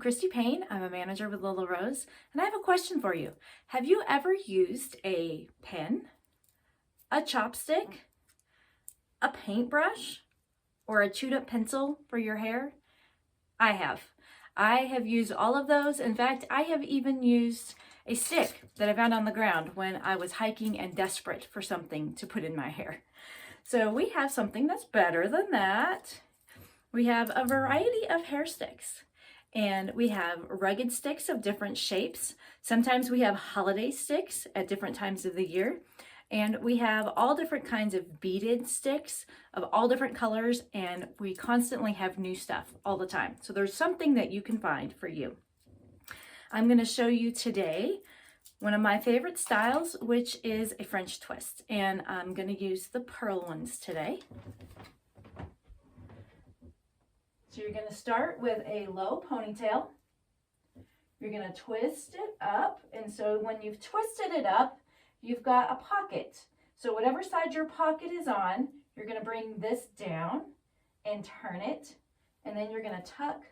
Christy Payne. I'm a manager with Little Rose, and I have a question for you. Have you ever used a pen, a chopstick, a paintbrush, or a chewed up pencil for your hair? I have. I have used all of those. In fact, I have even used a stick that I found on the ground when I was hiking and desperate for something to put in my hair. So we have something that's better than that. We have a variety of hair sticks, and we have rugged sticks of different shapes. Sometimes we have holiday sticks at different times of the year, and we have all different kinds of beaded sticks of all different colors, and we constantly have new stuff all the time. So there's something that you can find for you. I'm going to show you today one of my favorite styles, which is a French twist, and I'm going to use the pearl ones today. So you're going to start with a low ponytail. You're going to twist it up, and so when you've twisted it up, you've got a pocket. So whatever side your pocket is on, you're going to bring this down and turn it, and then you're going to tuck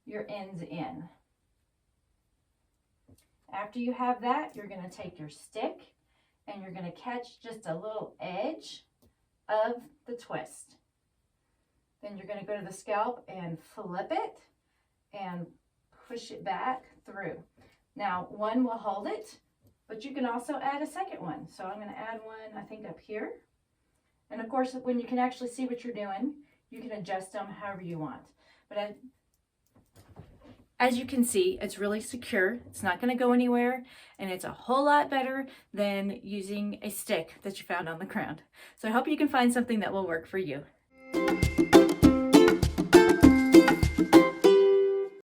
your ends in. After you have that, you're going to take your stick and you're going to catch just a little edge of the twist. Then you're going to go to the scalp and flip it and push it back through. Now, one will hold it, but you can also add a second one. So I'm going to add one, I think, up here. And of course, when you can actually see what you're doing, you can adjust them however you want. But as you can see, it's really secure. It's not going to go anywhere, and it's a whole lot better than using a stick that you found on the ground. So I hope you can find something that will work for you.